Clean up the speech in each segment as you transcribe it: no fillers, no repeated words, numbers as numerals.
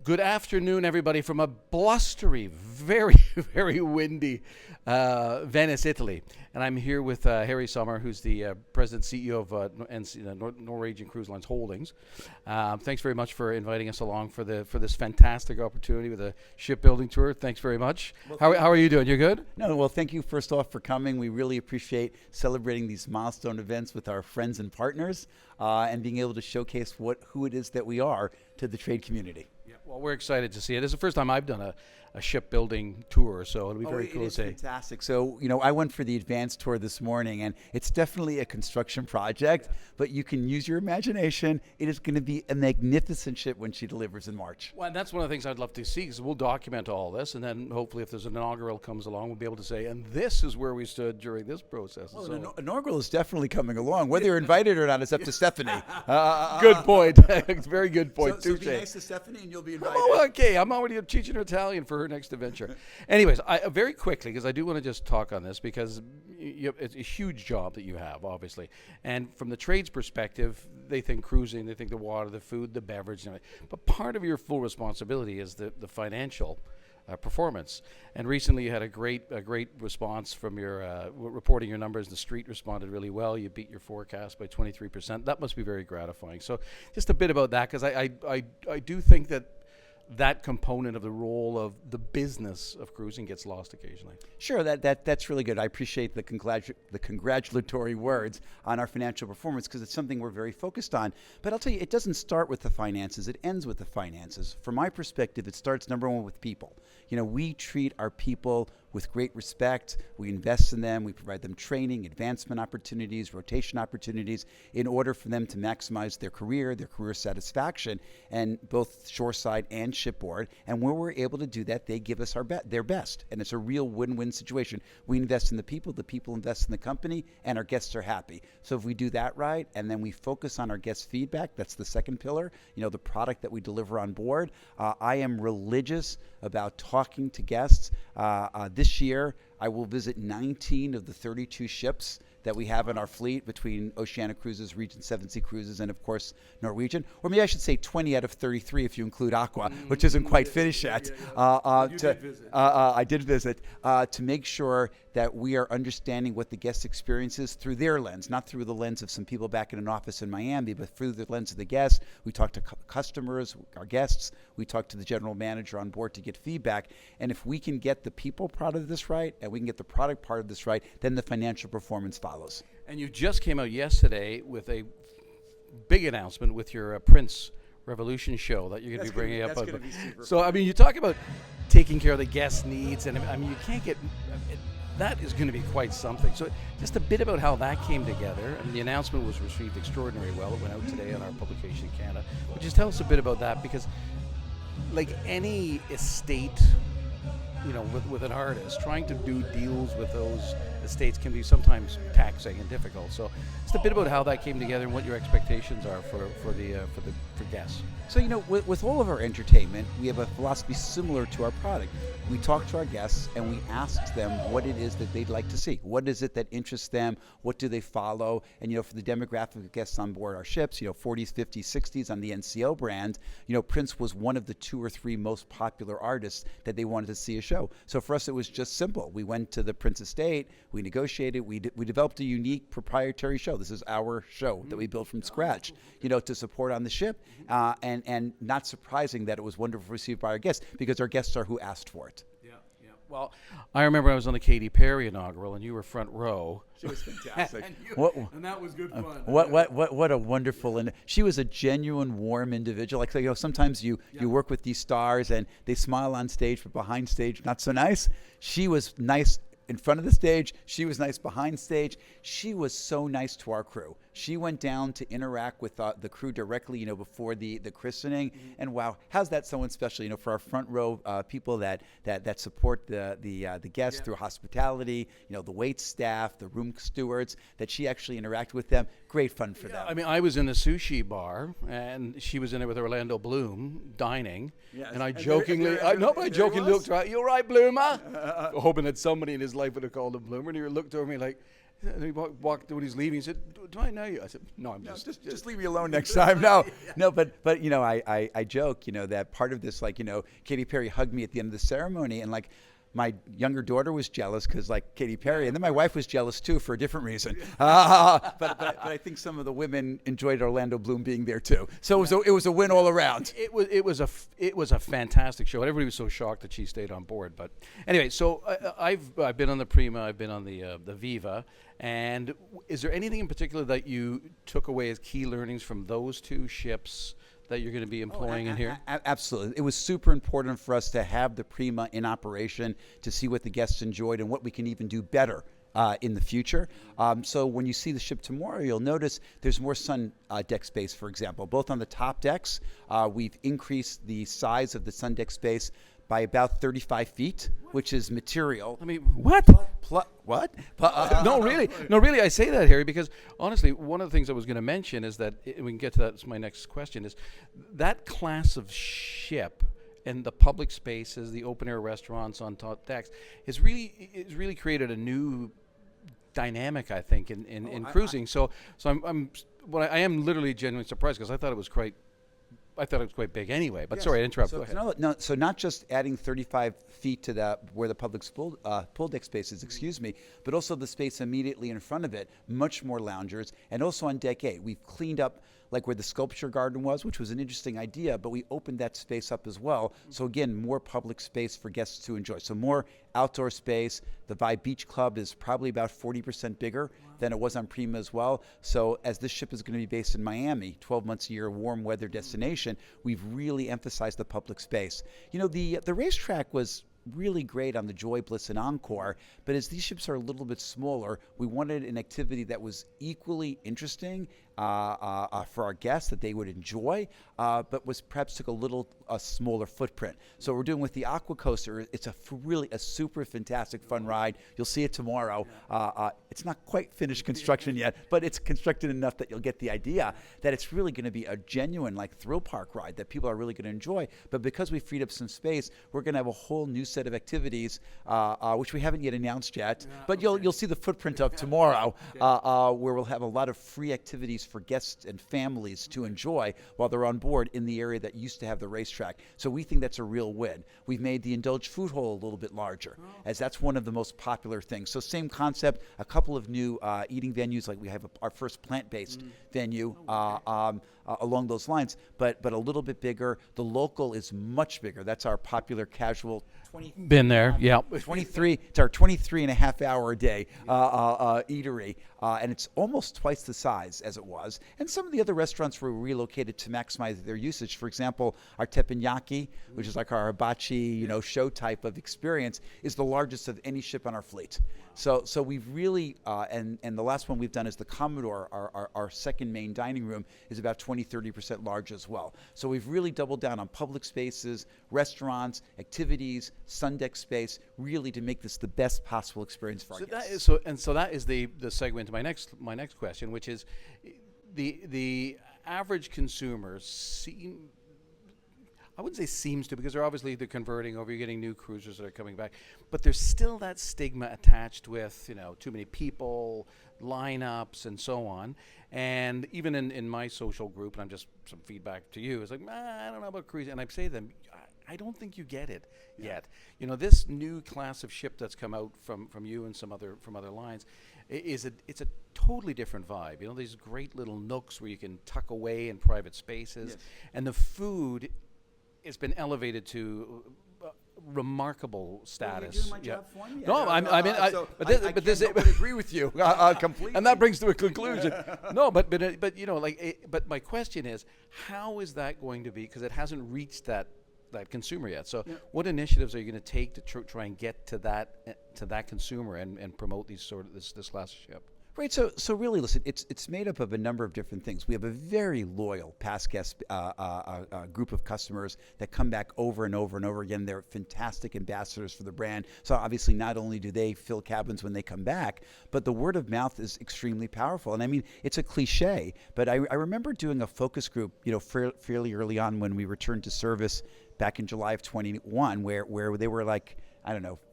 Good afternoon, everybody, from a blustery, very, very windy Venice, Italy. And I'm here with Harry Sommer, who's the President CEO of Norwegian Cruise Lines Holdings. Thanks very much for inviting us along for this fantastic opportunity with a shipbuilding tour. Thanks very much. Well, how are you doing? You good? No, well, thank you first off for coming. We really appreciate celebrating these milestone events with our friends and partners and being able to showcase who it is that we are to the trade community. Well, we're excited to see it. It's the first time I've done a shipbuilding tour, so it'll be very cool to see. Fantastic. So, I went for the advanced tour this morning, and it's definitely a construction project, but you can use your imagination. It is going to be a magnificent ship when she delivers in March. Well, and that's one of the things I'd love to see, because we'll document all this, and then hopefully if there's an inaugural comes along, we'll be able to say, and this is where we stood during this process. Well, so, inaugural is definitely coming along. Whether you're invited or not, it's up to Stephanie. Good point. Very good point. So be nice to Stephanie, and you'll be invited. Oh, okay. I'm already teaching her Italian for her next adventure. Anyways, very quickly, because I do want to just talk on this, because it's a huge job that you have, obviously. And from the trade's perspective, they think cruising, they think the water, the food, the beverage, and everything. But part of your full responsibility is the financial performance. And recently you had a great response from your reporting your numbers. The street responded really well. You beat your forecast by 23%. That must be very gratifying. So just a bit about that, because I do think that component of the role of the business of cruising gets lost occasionally. Sure, that's really good. I appreciate the congratulatory words on our financial performance, because it's something we're very focused on. But I'll tell you, it doesn't start with the finances, it ends with the finances. From my perspective, it starts number one with people. We treat our people with great respect. We invest in them. We provide them training, advancement opportunities, rotation opportunities in order for them to maximize their career satisfaction, and both shoreside and shipboard. And where we're able to do that, they give us their best. And it's a real win-win situation. We invest in the people invest in the company, and our guests are happy. So if we do that right, and then we focus on our guest feedback, that's the second pillar, the product that we deliver on board. I am religious about talking to guests. This year, I will visit 19 of the 32 ships that we have in our fleet between Oceanic Cruises, Regent 7 Sea Cruises, and of course Norwegian. Or maybe I should say 20 out of 33 if you include Aqua, which isn't quite finished yet. I did visit to make sure that we are understanding what the guest experience is through their lens, not through the lens of some people back in an office in Miami, but through the lens of the guests. We talk to customers, our guests. We talk to the general manager on board to get feedback. And if we can get the people part of this right, and we can get the product part of this right, then the financial performance follows. And you just came out yesterday with a big announcement with your Prince Revolution show that you're going to be bringing up. That's going to be super so, fun. you talk about taking care of the guest needs, and you can't get... that is going to be quite something. So just a bit about how that came together. And the announcement was received extraordinarily well. It went out today on our publication in Canada. But just tell us a bit about that, because like any estate, with an artist, trying to do deals with those estates can be sometimes taxing and difficult. So just a bit about how that came together and what your expectations are for guests. So, with all of our entertainment, we have a philosophy similar to our product. We talk to our guests and we ask them what it is that they'd like to see. What is it that interests them? What do they follow? And, for the demographic of guests on board our ships, 40s, 50s, 60s on the NCL brand, Prince was one of the 2 or 3 most popular artists that they wanted to see a show. So for us, it was just simple. We went to the Prince estate, we negotiated, we developed a unique proprietary show. This is our show that we built from scratch, to support on the ship. And not surprising that it was wonderfully received by our guests, because our guests are who asked for it. Yeah. Well, I remember I was on the Katy Perry inaugural, and you were front row. She was fantastic. and that was good fun. What a wonderful, and she was a genuine, warm individual. Like, sometimes you work with these stars and they smile on stage, but behind stage, not so nice. She was nice in front of the stage. She was nice behind stage. She was so nice to our crew. She went down to interact with the crew directly, before the christening. Mm-hmm. And wow, how's that someone special? For our front row people that support the guests through hospitality, the wait staff, the room stewards, that she actually interacted with them. Great fun for them. I was in a sushi bar, and she was in it with Orlando Bloom dining. Yes. And I jokingly looked right. You all right, Bloomer? Hoping that somebody in his life would have called him Bloomer, and he looked over me like, And he walked when he's leaving. He said, "Do I know you?" I said, "No, I'm Just leave me alone next time. No, no, but I joke, that part of this, Katy Perry hugged me at the end of the ceremony, and my younger daughter was jealous because Katy Perry, and then my wife was jealous too for a different reason. But I think some of the women enjoyed Orlando Bloom being there too. So it was a win all around. It was a fantastic show. Everybody was so shocked that she stayed on board. But anyway, so I've been on the Prima, I've been on the Viva, and is there anything in particular that you took away as key learnings from those two ships that you're going to be employing in here? Absolutely. It was super important for us to have the Prima in operation to see what the guests enjoyed and what we can even do better in the future. So when you see the ship tomorrow, you'll notice there's more sun deck space, for example. Both on the top decks, we've increased the size of the sun deck space by about 35 feet, which is material. I mean, what? What? No, really, I say that, Harry, because honestly, one of the things I was going to mention is that, we can get to that, it's my next question, is that class of ship and the public spaces, the open-air restaurants on top decks, has really created a new dynamic, I think, in cruising. So I am literally genuinely surprised, because I thought it was quite big anyway. But yes. Sorry, I interrupted. Go ahead. No, so not just adding 35 feet to where the public's pool deck space is, but also the space immediately in front of it, much more loungers. And also on deck 8, we've cleaned up where the sculpture garden was, which was an interesting idea, but we opened that space up as well. So again, more public space for guests to enjoy. So more outdoor space. The Vibe Beach Club is probably about 40% bigger than it was on Prima as well. So as this ship is going to be based in Miami, 12 months a year, warm weather destination, we've really emphasized the public space. The racetrack was really great on the Joy, Bliss, and Encore, but as these ships are a little bit smaller, we wanted an activity that was equally interesting for our guests, that they would enjoy, but perhaps took a smaller footprint. So what we're doing with the Aqua coaster, it's really a super fantastic fun ride. You'll see it tomorrow. It's not quite finished construction yet, but it's constructed enough that you'll get the idea that it's really going to be a genuine thrill park ride that people are really going to enjoy. But because we freed up some space, we're going to have a whole new set of activities, which we haven't yet announced yet, but you'll see the footprint of tomorrow, where we'll have a lot of free activities for guests and families to enjoy while they're on board in the area that used to have the racetrack. So we think that's a real win. We've made the Indulge food hall a little bit larger, as that's one of the most popular things. So same concept, a couple of new eating venues, we have our first plant-based venue along those lines, but a little bit bigger. The local is much bigger. That's our popular casual. Been there, yeah. 23. It's our 23 and a half hour a day eatery, and it's almost twice the size as it was. And some of the other restaurants were relocated to maximize their usage. For example, our teppanyaki, which is our hibachi, show type of experience, is the largest of any ship on our fleet. So we've really, and the last one we've done is the Commodore, our second main dining room, is about 20-30% large as well. So we've really doubled down on public spaces, restaurants, activities, sun deck space, really to make this the best possible experience for our guests. So that is the segue into my next question, which is the average consumer I wouldn't say seems to, because they're converting over, you're getting new cruisers that are coming back, but there's still that stigma attached with, too many people, lineups, and so on. And even in my social group, and I'm just some feedback to you, it's I don't know about cruising, and I say to them, I don't think you get it yet. This new class of ship that's come out from you and from other lines, it's a totally different vibe. These great little nooks where you can tuck away in private spaces, yes. And the food has been elevated to remarkable status. Well, you're doing my job for me? No, I would agree with you completely. And that brings to a conclusion. No, but my question is, how is that going to be? Because it hasn't reached that consumer yet. So, what initiatives are you going to take to try and get to that consumer and promote this class of ship? Right, so really, listen, it's made up of a number of different things. We have a very loyal past guest group of customers that come back over and over and over again. They're fantastic ambassadors for the brand. So obviously, not only do they fill cabins when they come back, but the word of mouth is extremely powerful. And I mean, it's a cliche, but I remember doing a focus group, fairly early on when we returned to service back in July of 21, where they were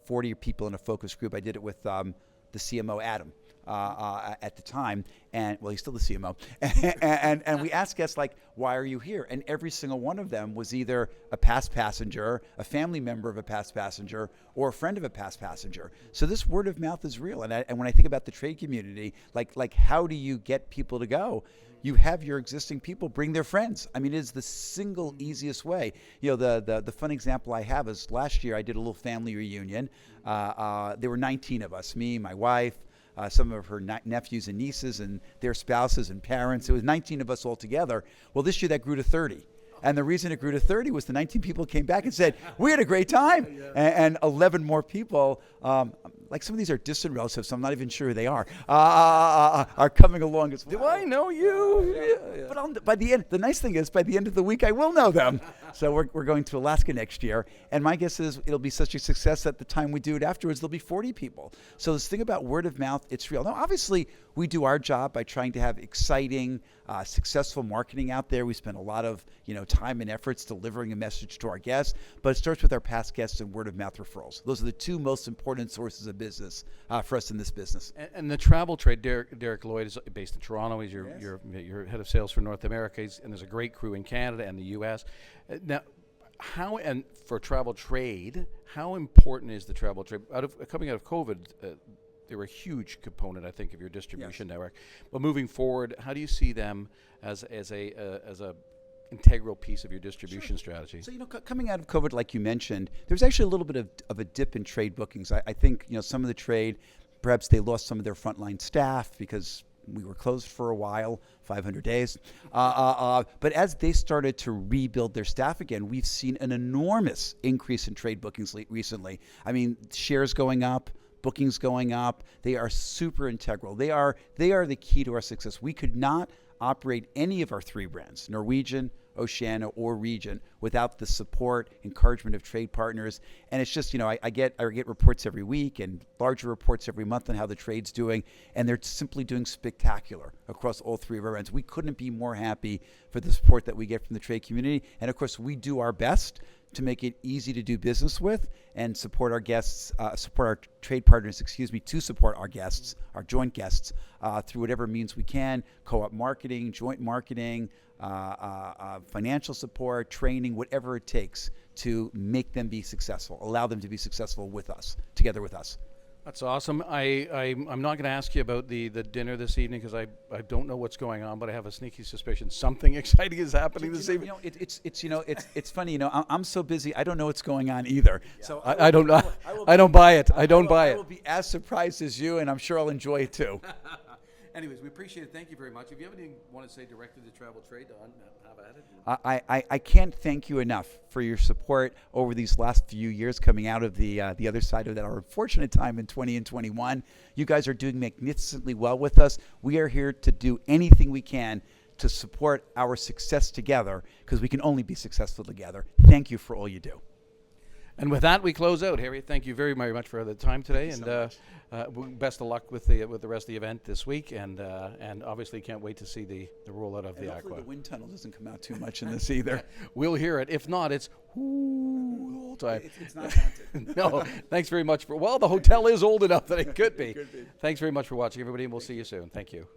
40 people in a focus group. I did it with the CMO, Adam. at the time, and well, he's still the CMO. and we asked guests like, why are you here? And every single one of them was either a past passenger, a family member of a past passenger, or a friend of a past passenger. So this word of mouth is real. And when I think about the trade community, like how do you get people to go? You have your existing people bring their friends. I mean, it is the single easiest way. You know, the fun example I have is last year I did a little family reunion. There were 19 of us, me, my wife, some of her nephews and nieces and their spouses and parents. It was 19 of us all together. Well, this year that grew to 30. And the reason it grew to 30 was the 19 people came back and said, we had a great time. And 11 more people, like some of these are distant relatives, so I'm not even sure who they are coming along as well. Do I know you? Yeah. But by the end, the nice thing is, by the end of the week, I will know them. So we're going to Alaska next year, and my guess is it'll be such a success at the time we do it afterwards, there'll be 40 people. So this thing about word of mouth, it's real. Now, obviously, we do our job by trying to have exciting, successful marketing out there. We spend a lot of time and efforts delivering a message to our guests, but it starts with our past guests and word of mouth referrals. Those are the two most important sources of business for us in this business. And the travel trade, Derek Lloyd is based in Toronto. He's your head of sales for North America, and there's a great crew in Canada and the U.S. Now, for travel trade, how important is the travel trade? Coming out of COVID, they were a huge component, I think, of your distribution network. But moving forward, how do you see them as a integral piece of your distribution strategy? So, coming out of COVID, like you mentioned, there's actually a little bit of a dip in trade bookings. I think, some of the trade, perhaps they lost some of their frontline staff because we were closed for a while, 500 days. But as they started to rebuild their staff again, we've seen an enormous increase in trade bookings recently. I mean, shares going up, bookings going up. They are super integral. They are the key to our success. We could not operate any of our three brands, Norwegian, Oceania, or Regent, without the support, encouragement of trade partners. And it's just, I get reports every week and larger reports every month on how the trade's doing, and they're simply doing spectacular across all three of our brands. We couldn't be more happy for the support that we get from the trade community. And of course, we do our best to make it easy to do business with and support our guests, support our trade partners, to support our guests, our joint guests, through whatever means we can, co-op marketing, joint marketing, financial support, training, whatever it takes to make them be successful, allow them to be successful with us, together with us. That's awesome. I'm not going to ask you about the dinner this evening because I don't know what's going on, but I have a sneaky suspicion something exciting is happening this evening. It's funny. I'm so busy. I don't know what's going on either. Yeah. So I don't buy it. I will be as surprised as you, and I'm sure I'll enjoy it too. Anyways, we appreciate it. Thank you very much. If you have anything you want to say directly to Travel Trade, Don, have at it. I can't thank you enough for your support over these last few years coming out of the other side of that, our unfortunate time in 20 and 21. You guys are doing magnificently well with us. We are here to do anything we can to support our success together because we can only be successful together. Thank you for all you do. And with that, we close out. Harry, thank you very, very much for the time today, and best of luck with the rest of the event this week. And obviously, can't wait to see the rollout of the Aqua. Hopefully, the wind tunnel doesn't come out too much in this either. We'll hear it. If not, it's whoo the whole time. It's not haunted. No, thanks very much the hotel is old enough that it could be. Thanks very much for watching, everybody, and we'll see you soon. Thank you.